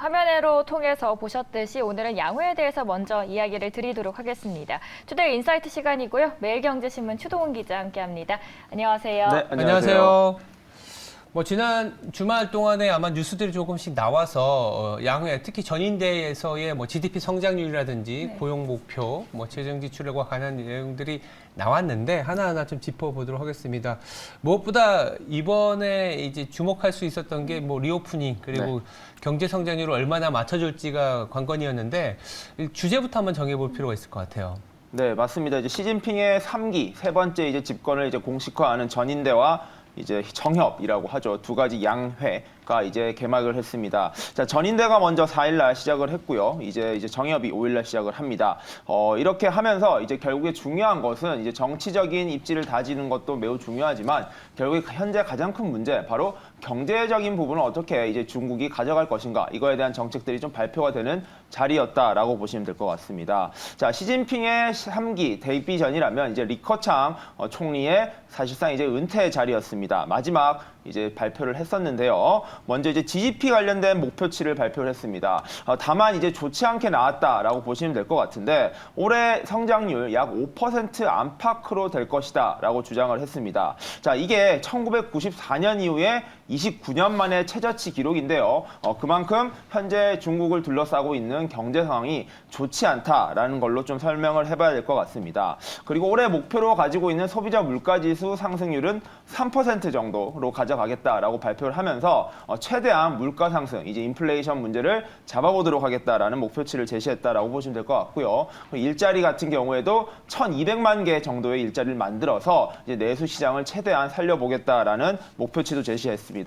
화면으로 통해서 보셨듯이 오늘은 양회에 대해서 먼저 이야기를 드리도록 하겠습니다. 투데이 인사이트 시간이고요. 매일경제신문 추동훈 기자 함께합니다. 안녕하세요. 네, 안녕하세요. 지난 주말 동안에 아마 뉴스들이 조금씩 나와서 양회, 특히 전인대에서의 GDP 성장률이라든지 고용 목표, 재정 지출과 관한 내용들이 나왔는데 하나하나 좀 짚어보도록 하겠습니다. 무엇보다 이번에 이제 주목할 수 있었던 게 리오프닝 그리고 경제 성장률을 얼마나 맞춰줄지가 관건이었는데 주제부터 한번 정해볼 필요가 있을 것 같아요. 네, 맞습니다. 이제 시진핑의 3기 세 번째 이제 집권을 이제 공식화하는 전인대와 이제 정협이라고 하죠. 두 가지 양회가 이제 개막을 했습니다. 자, 전인대가 먼저 4일날 시작을 했고요. 이제 정협이 5일날 시작을 합니다. 이렇게 하면서 이제 결국에 중요한 것은 이제 정치적인 입지를 다지는 것도 매우 중요하지만 결국에 현재 가장 큰 문제 바로 경제적인 부분을 어떻게 이제 중국이 가져갈 것인가 이거에 대한 정책들이 좀 발표가 되는 자리였다라고 보시면 될 것 같습니다. 자, 시진핑의 3기 데뷔 전이라면 이제 리커창 총리의 사실상 이제 은퇴 자리였습니다. 마지막 이제 발표를 했었는데요. 먼저 이제 GDP 관련된 목표치를 발표를 했습니다. 다만 이제 좋지 않게 나왔다라고 보시면 될 것 같은데 올해 성장률 약 5% 안팎으로 될 것이다라고 주장을 했습니다. 자, 이게 1994년 이후에 29년 만에 최저치 기록인데요. 그만큼 현재 중국을 둘러싸고 있는 경제 상황이 좋지 않다라는 걸로 좀 설명을 해봐야 될 것 같습니다. 그리고 올해 목표로 가지고 있는 소비자 물가지수 상승률은 3% 정도로 가져가겠다라고 발표를 하면서 최대한 물가 상승, 이제 인플레이션 문제를 잡아보도록 하겠다라는 목표치를 제시했다라고 보시면 될 것 같고요. 일자리 같은 경우에도 1,200만 개 정도의 일자리를 만들어서 이제 내수 시장을 최대한 살려보겠다라는 목표치도 제시했습니다.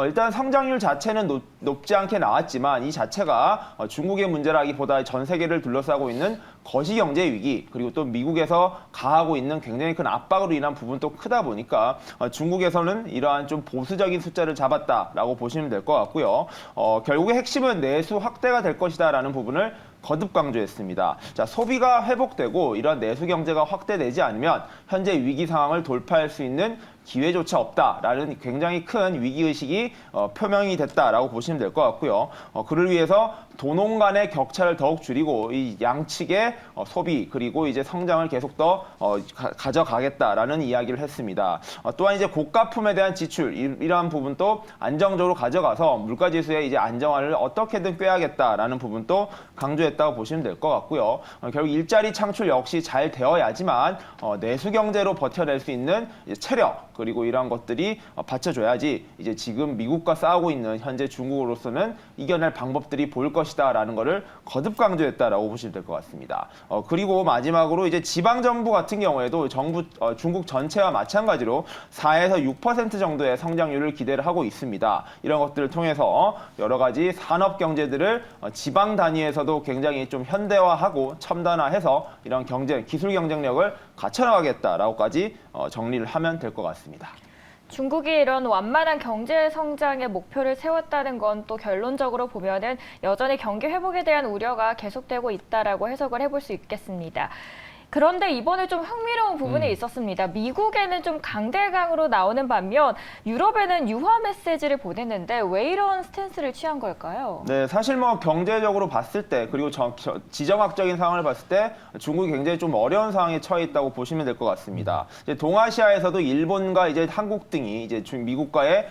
일단 성장률 자체는 높지 않게 나왔지만 이 자체가 중국의 문제라기보다 전 세계를 둘러싸고 있는 거시경제 위기 그리고 또 미국에서 가하고 있는 굉장히 큰 압박으로 인한 부분도 크다 보니까 중국에서는 이러한 좀 보수적인 숫자를 잡았다라고 보시면 될 것 같고요. 결국에 핵심은 내수 확대가 될 것이다라는 부분을 거듭 강조했습니다. 자, 소비가 회복되고 이런 내수 경제가 확대되지 않으면 현재 위기 상황을 돌파할 수 있는 기회조차 없다라는 굉장히 큰 위기의식이 표명이 됐다라고 보시면 될 것 같고요. 그를 위해서 도농 간의 격차를 더욱 줄이고 이 양측의 소비 그리고 이제 성장을 계속 더 가져가겠다라는 이야기를 했습니다. 또한 이제 고가품에 대한 지출 이러한 부분도 안정적으로 가져가서 물가지수의 이제 안정화를 어떻게든 꾀하겠다라는 부분도 강조했다고 보시면 될 것 같고요. 결국 일자리 창출 역시 잘 되어야지만 내수 경제로 버텨낼 수 있는 이제 체력 그리고 이러한 것들이 받쳐줘야지 이제 지금 미국과 싸우고 있는 현재 중국으로서는 이겨낼 방법들이 보일 것이다라는 것을 거듭 강조했다라고 보시면 될 것 같습니다. 그리고 마지막으로 이제 지방 정부 같은 경우에도 중국 전체와 마찬가지로 4에서 6% 정도의 성장률을 기대를 하고 있습니다. 이런 것들을 통해서 여러 가지 산업 경제들을 지방 단위에서도 굉장히 좀 현대화하고 첨단화해서 이런 기술 경쟁력을 갖춰나가겠다라고까지 정리를 하면 될 것 같습니다. 중국이 이런 완만한 경제 성장의 목표를 세웠다는 건 또 결론적으로 보면은 여전히 경기 회복에 대한 우려가 계속되고 있다라고 해석을 해볼 수 있겠습니다. 그런데 이번에 좀 흥미로운 부분이 있었습니다. 미국에는 좀 강대강으로 나오는 반면 유럽에는 유화 메시지를 보냈는데 왜 이런 스탠스를 취한 걸까요? 네, 사실 경제적으로 봤을 때 그리고 지정학적인 상황을 봤을 때 중국이 굉장히 좀 어려운 상황에 처해 있다고 보시면 될 것 같습니다. 이제 동아시아에서도 일본과 이제 한국 등이 이제 미국과의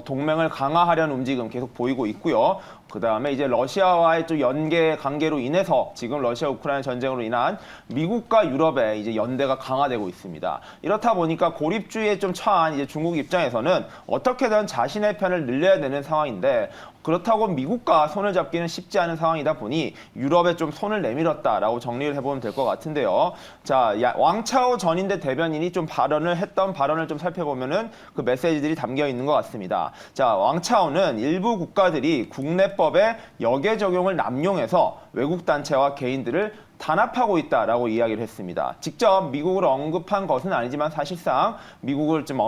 동맹을 강화하려는 움직임 계속 보이고 있고요. 그다음에 이제 러시아와의 좀 연계 관계로 인해서 지금 러시아 우크라이나 전쟁으로 인한 미국과 유럽의 이제 연대가 강화되고 있습니다. 이렇다 보니까 고립주의에 좀 처한 이제 중국 입장에서는 어떻게든 자신의 편을 늘려야 되는 상황인데 그렇다고 미국과 손을 잡기는 쉽지 않은 상황이다 보니 유럽에 좀 손을 내밀었다라고 정리를 해보면 될 것 같은데요. 자, 왕차오 전인대 대변인이 좀 했던 발언을 좀 살펴보면은 그 메시지들이 담겨 있는 것 같습니다. 자, 왕차오는 일부 국가들이 국내법의 역외 적용을 남용해서 외국 단체와 개인들을 단합하고 있다라고 이야기를 했습니다. 직접 미국을 언급한 것은 아니지만 사실상 미국을 좀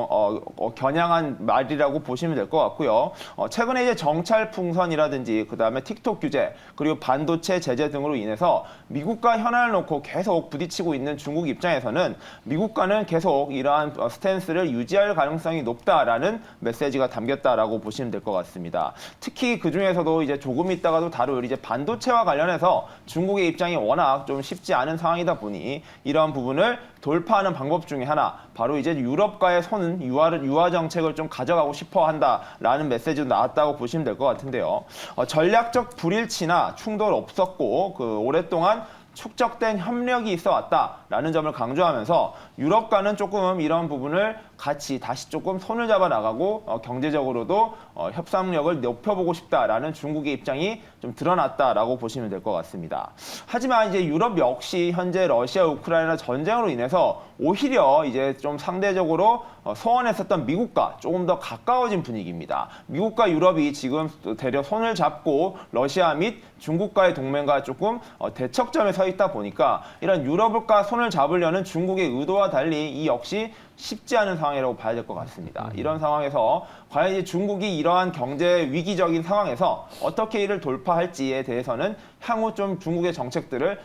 겨냥한 말이라고 보시면 될 것 같고요. 최근에 이제 정찰 풍선이라든지 그다음에 틱톡 규제 그리고 반도체 제재 등으로 인해서 미국과 현안을 놓고 계속 부딪히고 있는 중국 입장에서는 미국과는 계속 이러한 스탠스를 유지할 가능성이 높다라는 메시지가 담겼다라고 보시면 될 것 같습니다. 특히 그 중에서도 이제 조금 있다가도 다룰 이제 반도체와 관련해서 중국의 입장이 워낙 좀 쉽지 않은 상황이다 보니 이러한 부분을 돌파하는 방법 중에 하나 바로 이제 유럽과의 유화 정책을 좀 가져가고 싶어 한다라는 메시지도 나왔다고 보시면 될 것 같은데요. 전략적 불일치나 충돌 없었고 오랫동안 축적된 협력이 있어 왔다라는 점을 강조하면서 유럽과는 조금 이런 부분을 같이 다시 조금 손을 잡아 나가고 경제적으로도 협상력을 높여보고 싶다라는 중국의 입장이 좀 드러났다라고 보시면 될 것 같습니다. 하지만 이제 유럽 역시 현재 러시아 우크라이나 전쟁으로 인해서 오히려 이제 좀 상대적으로 소원했었던 미국과 조금 더 가까워진 분위기입니다. 미국과 유럽이 지금 대려 손을 잡고 러시아 및 중국과의 동맹과 조금 대척점에 서 있다 보니까 이런 유럽과 손을 잡으려는 중국의 의도와 달리 이 역시 쉽지 않은 상황이라고 봐야 될 것 같습니다. 이런 상황에서 과연 이제 중국이 이러한 경제 위기적인 상황에서 어떻게 이를 돌파할지에 대해서는 향후 좀 중국의 정책들을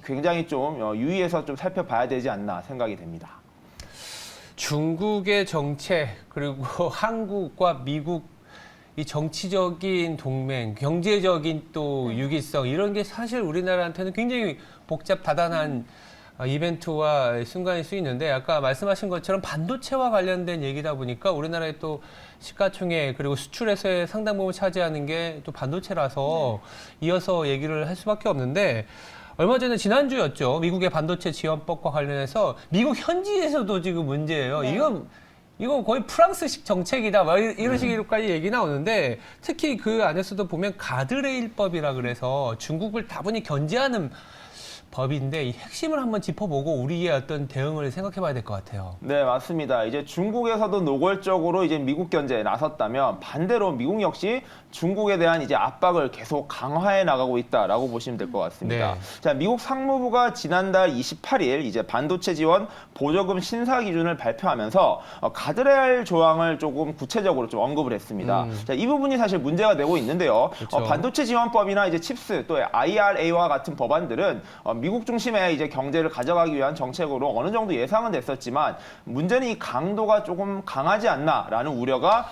굉장히 좀 유의해서 좀 살펴봐야 되지 않나 생각이 됩니다. 중국의 정책 그리고 한국과 미국 이 정치적인 동맹, 경제적인 또 유기성 이런 게 사실 우리나라한테는 굉장히 복잡다단한 이벤트와 순간일 수 있는데 아까 말씀하신 것처럼 반도체와 관련된 얘기다 보니까 우리나라의 또 시가총액 그리고 수출에서의 상당 부분 차지하는 게 또 반도체라서 이어서 얘기를 할 수밖에 없는데 얼마 전에 지난주였죠. 미국의 반도체 지원법과 관련해서 미국 현지에서도 지금 문제예요. 이건 거의 프랑스식 정책이다. 이런 식으로까지 얘기 나오는데 특히 그 안에서도 보면 가드레일법이라 그래서 중국을 다분히 견제하는 법인데 이 핵심을 한번 짚어보고 우리의 어떤 대응을 생각해봐야 될 것 같아요. 네, 맞습니다. 이제 중국에서도 노골적으로 이제 미국 견제에 나섰다면 반대로 미국 역시 중국에 대한 이제 압박을 계속 강화해 나가고 있다라고 보시면 될 것 같습니다. 네. 자, 미국 상무부가 지난달 28일 이제 반도체 지원 보조금 신사 기준을 발표하면서 가드레일 조항을 조금 구체적으로 좀 언급을 했습니다. 자, 이 부분이 사실 문제가 되고 있는데요. 그렇죠. 반도체 지원법이나 이제 칩스 또 IRA와 같은 법안들은 미국 중심의 이제 경제를 가져가기 위한 정책으로 어느 정도 예상은 됐었지만 문제는 이 강도가 조금 강하지 않나라는 우려가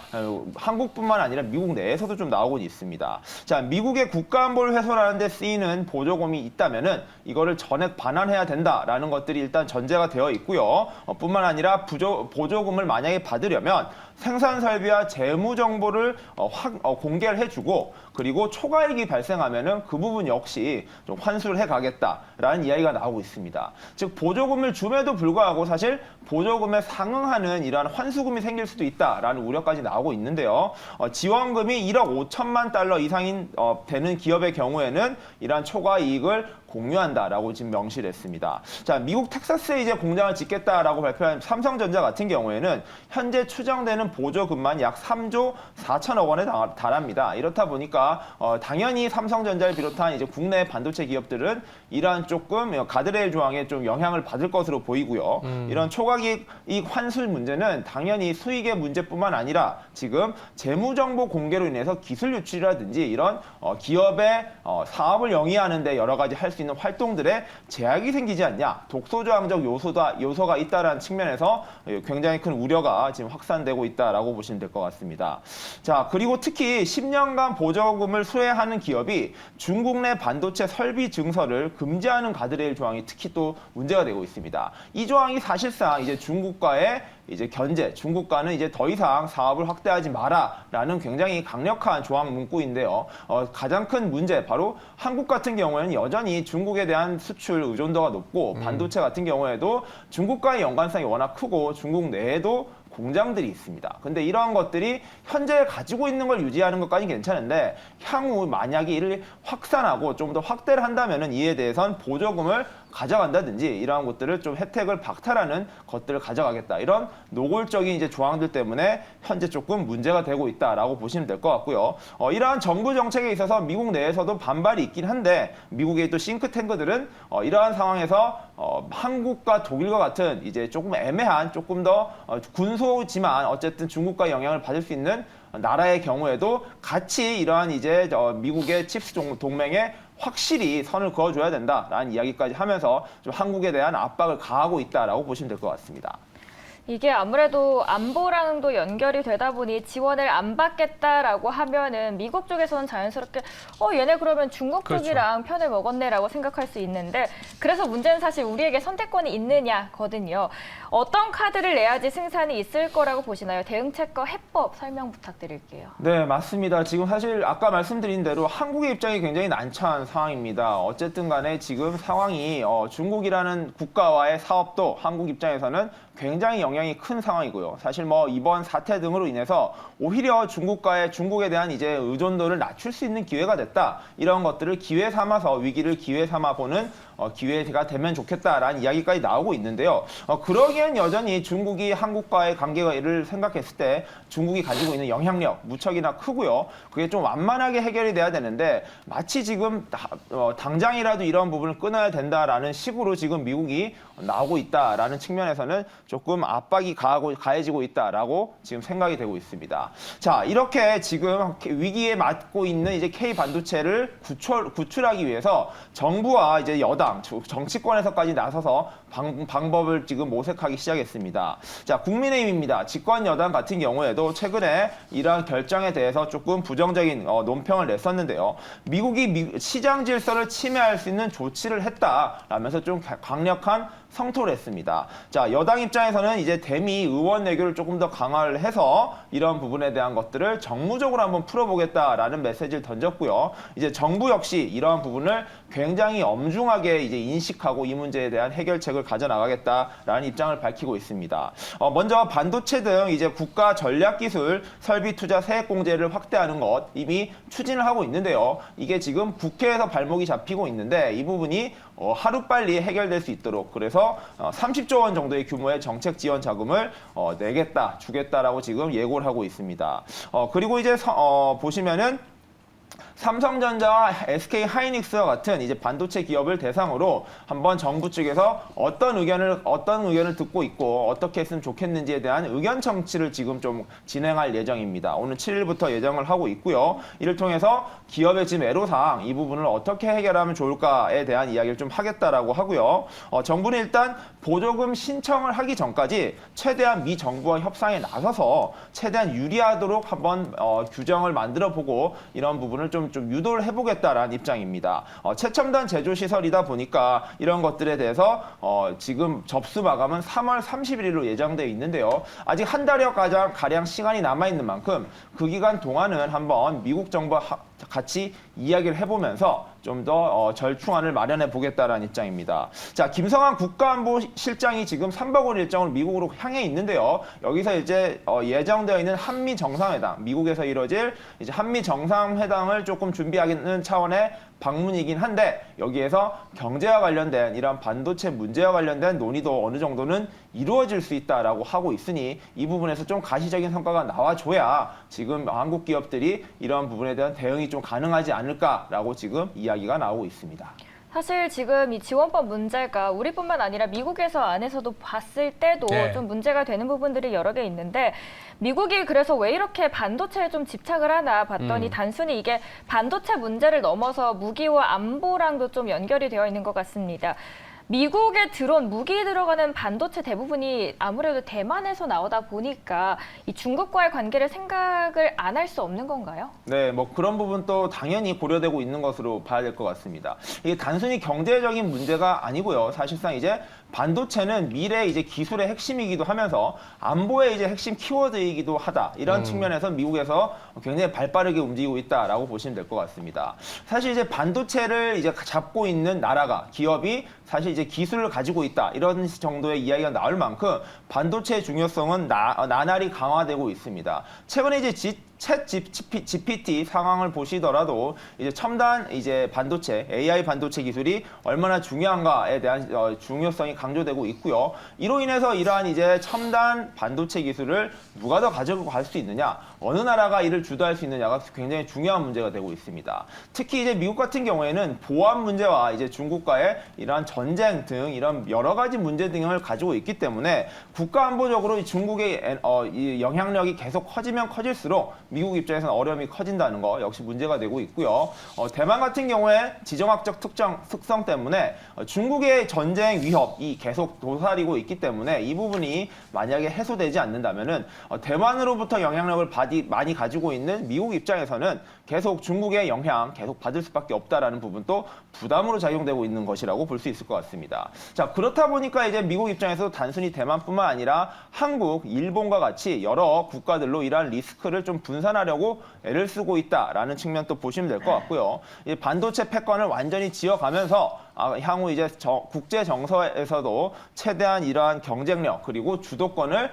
한국뿐만 아니라 미국 내에서도 좀 나오고 있습니다. 자, 미국의 국가안보를 훼손하는 데 쓰이는 보조금이 있다면은 이거를 전액 반환해야 된다라는 것들이 일단 전제가 되어 있고요. 뿐만 아니라 보조금을 만약에 받으려면 생산 설비와 재무 정보를 공개를 해주고 그리고 초과이익이 발생하면은 그 부분 역시 좀 환수를 해가겠다라는 이야기가 나오고 있습니다. 즉 보조금을 줌에도 불구하고 사실 보조금에 상응하는 이러한 환수금이 생길 수도 있다라는 우려까지 나오고 있는데요. 지원금이 1억 5천만 달러 이상인 되는 기업의 경우에는 이러한 초과이익을 공유한다라고 지금 명시를 했습니다. 자, 미국 텍사스에 이제 공장을 짓겠다라고 발표한 삼성전자 같은 경우에는 현재 추정되는 보조금만 약 3조 4천억 원에 달합니다. 이렇다 보니까 당연히 삼성전자를 비롯한 이제 국내 반도체 기업들은 이러한 조금 가드레일 조항에 좀 영향을 받을 것으로 보이고요. 이런 초과이익 환수 문제는 당연히 수익의 문제뿐만 아니라 지금 재무정보 공개로 인해서 기술 유출이라든지 이런 기업의 사업을 영위하는 데 여러 가지 할 수 있는 활동들에 제약이 생기지 않냐, 독소조항적 요소가 있다는 측면에서 굉장히 큰 우려가 지금 확산되고 있다라고 보시면 될 것 같습니다. 자, 그리고 특히 10년간 보조금을 수혜하는 기업이 중국 내 반도체 설비 증설을 금지하는 가드레일 조항이 특히 또 문제가 되고 있습니다. 이 조항이 사실상 이제 중국과의 이제 중국과는 이제 더 이상 사업을 확대하지 마라라는 굉장히 강력한 조항 문구인데요. 가장 큰 문제 바로 한국 같은 경우에는 여전히 중국에 대한 수출 의존도가 높고 반도체 같은 경우에도 중국과의 연관성이 워낙 크고 중국 내에도 공장들이 있습니다. 근데 이러한 것들이 현재 가지고 있는 걸 유지하는 것까지 괜찮은데 향후 만약에 이를 확산하고 좀 더 확대를 한다면은 이에 대해선 보조금을 가져간다든지 이러한 것들을 좀 혜택을 박탈하는 것들을 가져가겠다. 이런 노골적인 이제 조항들 때문에 현재 조금 문제가 되고 있다라고 보시면 될 것 같고요. 이러한 정부 정책에 있어서 미국 내에서도 반발이 있긴 한데 미국의 또 싱크탱크들은 이러한 상황에서 한국과 독일과 같은 이제 조금 애매한 조금 더 군소지만 어쨌든 중국과 영향을 받을 수 있는 나라의 경우에도 같이 이러한 이제 미국의 칩스 동맹에 확실히 선을 그어줘야 된다라는 이야기까지 하면서 좀 한국에 대한 압박을 가하고 있다라고 보시면 될 것 같습니다. 이게 아무래도 안보랑도 연결이 되다 보니 지원을 안 받겠다라고 하면은 미국 쪽에서는 자연스럽게 얘네 그러면 중국 쪽이랑 편을 먹었네라고 생각할 수 있는데 그래서 문제는 사실 우리에게 선택권이 있느냐거든요. 어떤 카드를 내야지 승산이 있을 거라고 보시나요? 대응책과 해법 설명 부탁드릴게요. 네, 맞습니다. 지금 사실 아까 말씀드린 대로 한국의 입장이 굉장히 난처한 상황입니다. 어쨌든 간에 지금 상황이 중국이라는 국가와의 사업도 한국 입장에서는 굉장히 영향이 큰 상황이고요. 사실 뭐 이번 사태 등으로 인해서 오히려 중국에 대한 이제 의존도를 낮출 수 있는 기회가 됐다. 이런 것들을 기회 삼아서 위기를 기회 삼아 보는 기회가 되면 좋겠다라는 이야기까지 나오고 있는데요. 그러기엔 여전히 중국이 한국과의 관계를 생각했을 때 중국이 가지고 있는 영향력 무척이나 크고요. 그게 좀 완만하게 해결이 돼야 되는데 마치 지금 당장이라도 이런 부분을 끊어야 된다라는 식으로 지금 미국이 나오고 있다라는 측면에서는 조금 압박이 가해지고 있다라고 지금 생각이 되고 있습니다. 자, 이렇게 지금 위기에 맞고 있는 이제 K 반도체를 구출하기 위해서 정부와 이제 여당, 정치권에서까지 나서서 방법을 지금 모색하기 시작했습니다. 자, 국민의힘입니다. 집권 여당 같은 경우에도 최근에 이러한 결정에 대해서 조금 부정적인 논평을 냈었는데요. 미국이 시장 질서를 침해할 수 있는 조치를 했다라면서 좀 강력한 성토를 했습니다. 자, 여당 입장에서는 이제 대미 의원 내교를 조금 더 강화를 해서 이런 부분에 대한 것들을 정무적으로 한번 풀어보겠다라는 메시지를 던졌고요. 이제 정부 역시 이러한 부분을 굉장히 엄중하게 이제 인식하고 이 문제에 대한 해결책을 가져나가겠다라는 입장을 밝히고 있습니다. 먼저 반도체 등 이제 국가 전략기술 설비 투자 세액 공제를 확대하는 것 이미 추진을 하고 있는데요. 이게 지금 국회에서 발목이 잡히고 있는데 이 부분이 하루빨리 해결될 수 있도록 그래서 30조 원 정도의 규모의 정책 지원 자금을 주겠다라고 지금 예고를 하고 있습니다. 그리고 이제 보시면은 삼성전자와 SK하이닉스와 같은 이제 반도체 기업을 대상으로 한번 정부 측에서 어떤 의견을 듣고 있고 어떻게 했으면 좋겠는지에 대한 의견 청취를 지금 좀 진행할 예정입니다. 오늘 7일부터 예정을 하고 있고요. 이를 통해서 기업의 지금 애로사항 이 부분을 어떻게 해결하면 좋을까에 대한 이야기를 좀 하겠다라고 하고요. 정부는 일단 보조금 신청을 하기 전까지 최대한 미 정부와 협상에 나서서 최대한 유리하도록 한번 규정을 만들어보고 이런 부분을 좀 유도를 해보겠다라는 입장입니다. 최첨단 제조시설이다 보니까 이런 것들에 대해서 지금 접수 마감은 3월 31일로 예정되어 있는데요. 아직 한 달여 가량 시간이 남아있는 만큼 그 기간 동안은 한번 미국 정부와 같이 이야기를 해보면서 좀 더 절충안을 마련해 보겠다라는 입장입니다. 자, 김성한 국가안보실장이 지금 3박 5일 일정으로 미국으로 향해 있는데요. 여기서 이제 예정되어 있는 한미 정상회담, 미국에서 이뤄질 이제 한미 정상회담을 조금 준비하는 차원의 방문이긴 한데 여기에서 경제와 관련된 이런 반도체 문제와 관련된 논의도 어느 정도는 이루어질 수 있다라고 하고 있으니 이 부분에서 좀 가시적인 성과가 나와줘야 지금 한국 기업들이 이런 부분에 대한 대응이 좀 가능하지 않을까라고 지금 이야기가 나오고 있습니다. 사실 지금 이 지원법 문제가 우리뿐만 아니라 미국에서 안에서도 봤을 때도 좀 문제가 되는 부분들이 여러 개 있는데 미국이 그래서 왜 이렇게 반도체에 좀 집착을 하나 봤더니 단순히 이게 반도체 문제를 넘어서 무기와 안보랑도 좀 연결이 되어 있는 것 같습니다. 미국에 들어온 무기 들어가는 반도체 대부분이 아무래도 대만에서 나오다 보니까 이 중국과의 관계를 생각을 안 할 수 없는 건가요? 네, 뭐 그런 부분도 당연히 고려되고 있는 것으로 봐야 될 것 같습니다. 이게 단순히 경제적인 문제가 아니고요. 사실상 이제 반도체는 미래 이제 기술의 핵심이기도 하면서 안보의 이제 핵심 키워드이기도 하다. 이런 측면에서 미국에서 굉장히 발빠르게 움직이고 있다라고 보시면 될 것 같습니다. 사실 이제 반도체를 이제 잡고 있는 나라가 기업이 사실 이제 기술을 가지고 있다 이런 정도의 이야기가 나올 만큼 반도체의 중요성은 나날이 강화되고 있습니다. 최근에 이제 챗 GPT 상황을 보시더라도 이제 첨단 이제 반도체, AI 반도체 기술이 얼마나 중요한가에 대한 중요성이 강조되고 있고요. 이로 인해서 이러한 이제 첨단 반도체 기술을 누가 더 가지고 갈 수 있느냐, 어느 나라가 이를 주도할 수 있느냐가 굉장히 중요한 문제가 되고 있습니다. 특히 이제 미국 같은 경우에는 보안 문제와 이제 중국과의 이러한 전쟁 등 이런 여러 가지 문제 등을 가지고 있기 때문에 국가 안보적으로 중국의 이 영향력이 계속 커지면 커질수록 미국 입장에서는 어려움이 커진다는 거 역시 문제가 되고 있고요. 대만 같은 경우에 지정학적 특성 때문에 중국의 전쟁 위협이 계속 도사리고 있기 때문에 이 부분이 만약에 해소되지 않는다면은 대만으로부터 영향력을 많이 가지고 있는 미국 입장에서는 계속 중국의 영향 계속 받을 수밖에 없다라는 부분도 부담으로 작용되고 있는 것이라고 볼 수 있을 것 같습니다. 자, 그렇다 보니까 이제 미국 입장에서 단순히 대만뿐만 아니라 한국, 일본과 같이 여러 국가들로 이러한 리스크를 좀 분산하려고 애를 쓰고 있다라는 측면도 보시면 될 것 같고요. 이 반도체 패권을 완전히 지어가면서 향후 이제 국제 정서에서도 최대한 이러한 경쟁력 그리고 주도권을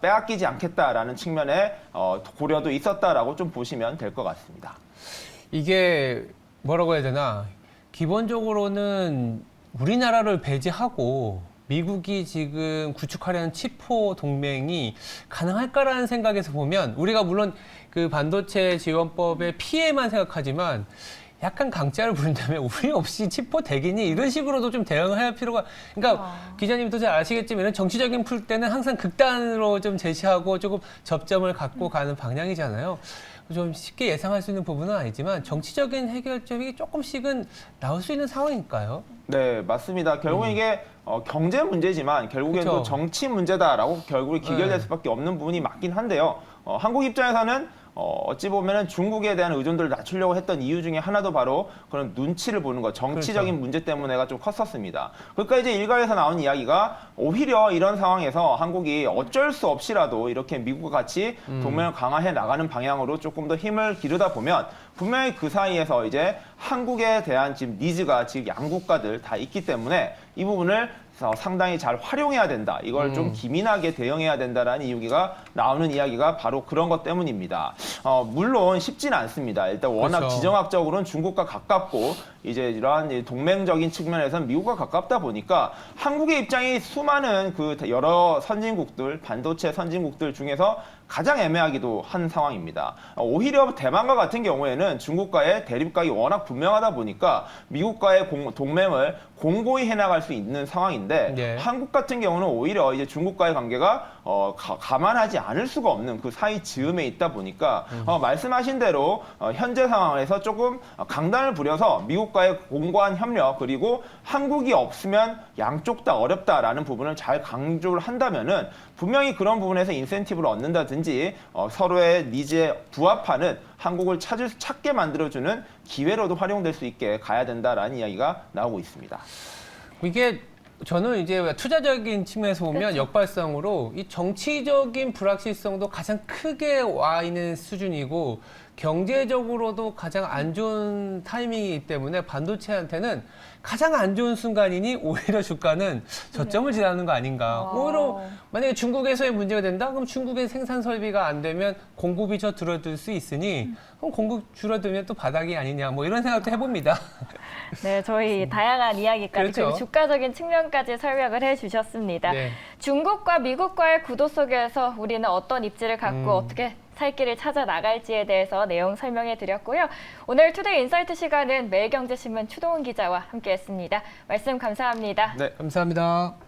빼앗기지 않겠다라는 측면의 고려도 있었다라고 좀 보시면 될 것 같습니다. 이게 뭐라고 해야 되나? 기본적으로는 우리나라를 배제하고 미국이 지금 구축하려는 치포 동맹이 가능할까라는 생각에서 보면 우리가 물론 그 반도체 지원법의 피해만 생각하지만 약간 강짜를 부린다면 우리 없이 치포 되겠니? 이런 식으로도 좀 대응을 해야 할 필요가. 그러니까 기자님도 잘 아시겠지만 이런 정치적인 풀 때는 항상 극단으로 좀 제시하고 조금 접점을 갖고 가는 방향이잖아요. 좀 쉽게 예상할 수 있는 부분은 아니지만 정치적인 해결점이 조금씩은 나올 수 있는 상황일까요? 네, 맞습니다. 결국은 이게 경제 문제지만 결국엔 그쵸. 또 정치 문제다라고 결국에 귀결될 네. 수밖에 없는 부분이 맞긴 한데요. 한국 입장에서는 어찌 보면은 중국에 대한 의존도를 낮추려고 했던 이유 중에 하나도 바로 그런 눈치를 보는 것, 정치적인 그렇죠. 문제 때문에가 좀 컸었습니다. 그러니까 이제 일각에서 나온 이야기가 오히려 이런 상황에서 한국이 어쩔 수 없이라도 이렇게 미국과 같이 동맹을 강화해 나가는 방향으로 조금 더 힘을 기르다 보면 분명히 그 사이에서 이제 한국에 대한 지금 니즈가 지금 양국가들 다 있기 때문에 이 부분을 상당히 잘 활용해야 된다. 이걸 좀 기민하게 대응해야 된다라는 이유가 나오는 이야기가 바로 그런 것 때문입니다. 물론 쉽지는 않습니다. 일단 워낙 그렇죠. 지정학적으로는 중국과 가깝고 이제 이러한 동맹적인 측면에서는 미국과 가깝다 보니까 한국의 입장이 수많은 그 여러 선진국들, 반도체 선진국들 중에서 가장 애매하기도 한 상황입니다. 오히려 대만과 같은 경우에는 중국과의 대립각이 워낙 분명하다 보니까 미국과의 동맹을 공고히 해나갈 수 있는 상황인데 네. 한국 같은 경우는 오히려 이제 중국과의 관계가 감안하지 않을 수가 없는 그 사이 즈음에 있다 보니까 말씀하신 대로 현재 상황에서 조금 강단을 부려서 미국과의 공고한 협력 그리고 한국이 없으면 양쪽 다 어렵다라는 부분을 잘 강조를 한다면은 분명히 그런 부분에서 인센티브를 얻는다든지 서로의 니즈에 부합하는 한국을 찾게 만들어주는 기회로도 활용될 수 있게 가야 된다라는 이야기가 나오고 있습니다. 이게 저는 이제 투자적인 측면에서 보면 그렇죠. 역발상으로 이 정치적인 불확실성도 가장 크게 와 있는 수준이고 경제적으로도 가장 안 좋은 타이밍이기 때문에 반도체한테는 가장 안 좋은 순간이니 오히려 주가는 저점을 지나는 거 아닌가. 오히려 만약에 중국에서의 문제가 된다? 그럼 중국의 생산 설비가 안 되면 공급이 줄어들 수 있으니 그럼 공급 줄어들면 또 바닥이 아니냐. 뭐 이런 생각도 해봅니다. 네, 저희 다양한 이야기까지 그렇죠. 그리고 주가적인 측면까지 설명을 해주셨습니다. 네. 중국과 미국과의 구도 속에서 우리는 어떤 입지를 갖고 어떻게 살 길을 찾아 나갈지에 대해서 내용 설명해 드렸고요. 오늘 투데이 인사이트 시간은 매일경제신문 추동훈 기자와 함께했습니다. 말씀 감사합니다. 네. 감사합니다.